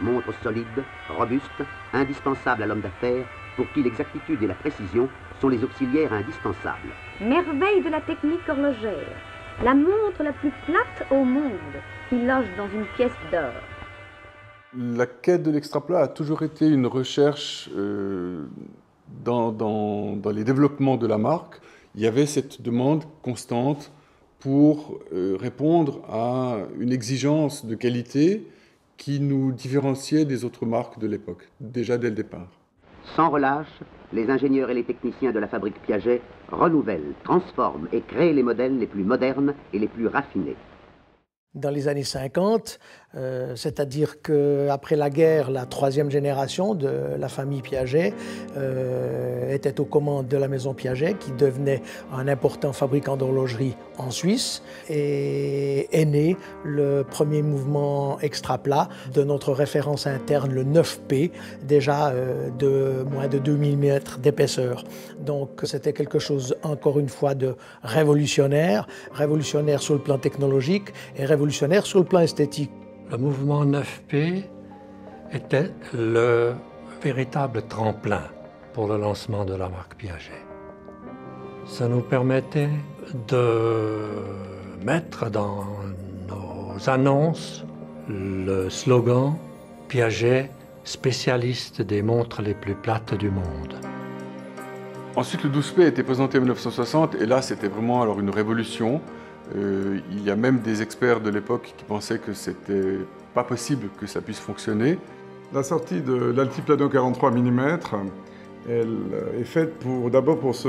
Montre solide, robuste, indispensable à l'homme d'affaires, pour qui l'exactitude et la précision sont les auxiliaires indispensables. Merveille de la technique horlogère, la montre la plus plate au monde, qui loge dans une pièce d'or. La quête de l'extraplat a toujours été une recherche dans les développements de la marque. Il y avait cette demande constante pour répondre à une exigence de qualité qui nous différenciait des autres marques de l'époque, déjà dès le départ. Sans relâche, les ingénieurs et les techniciens de la fabrique Piaget renouvellent, transforment et créent les modèles les plus modernes et les plus raffinés. Dans les années 50, c'est-à-dire qu'après la guerre, la troisième génération de la famille Piaget était aux commandes de la maison Piaget, qui devenait un important fabricant d'horlogerie en Suisse, et est né le premier mouvement extra-plat de notre référence interne, le 9P, déjà de moins de 2 mm d'épaisseur. Donc c'était quelque chose, encore une fois, de révolutionnaire, révolutionnaire sur le plan technologique et révolutionnaire sur le plan esthétique. Le mouvement 9P était le véritable tremplin pour le lancement de la marque Piaget. Ça nous permettait de mettre dans nos annonces le slogan « Piaget, spécialiste des montres les plus plates du monde ». Ensuite, le 12P a été présenté en 1960 et là, c'était vraiment alors une révolution. Il y a même des experts de l'époque qui pensaient que c'était pas possible que ça puisse fonctionner. La sortie de l'Altiplano 43 mm, elle est faite d'abord pour se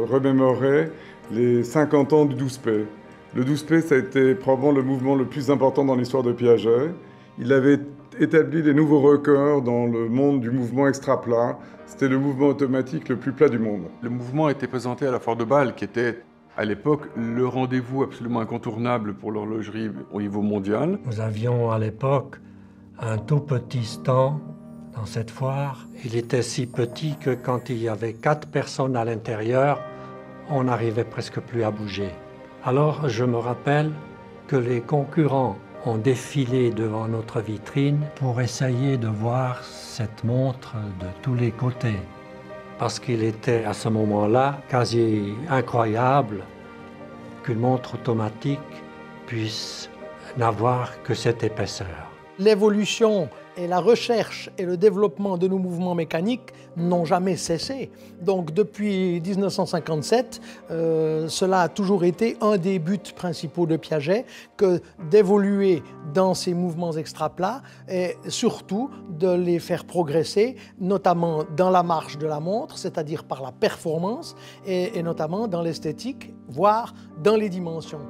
remémorer les 50 ans du 12P. Le 12P, ça a été probablement le mouvement le plus important dans l'histoire de Piaget. Il avait établi des nouveaux records dans le monde du mouvement extra plat. C'était le mouvement automatique le plus plat du monde. Le mouvement a été présenté à la Foire de Bâle, qui était à l'époque le rendez-vous absolument incontournable pour l'horlogerie au niveau mondial. Nous avions à l'époque un tout petit stand dans cette foire. Il était si petit que quand il y avait 4 personnes à l'intérieur, on n'arrivait presque plus à bouger. Alors je me rappelle que les concurrents ont défilé devant notre vitrine pour essayer de voir cette montre de tous les côtés. Parce qu'il était à ce moment-là quasi incroyable qu'une montre automatique puisse n'avoir que cette épaisseur. L'évolution et la recherche et le développement de nos mouvements mécaniques n'ont jamais cessé. Donc depuis 1957, cela a toujours été un des buts principaux de Piaget, que d'évoluer dans ces mouvements extra-plats et surtout de les faire progresser, notamment dans la marche de la montre, c'est-à-dire par la performance et notamment dans l'esthétique, voire dans les dimensions.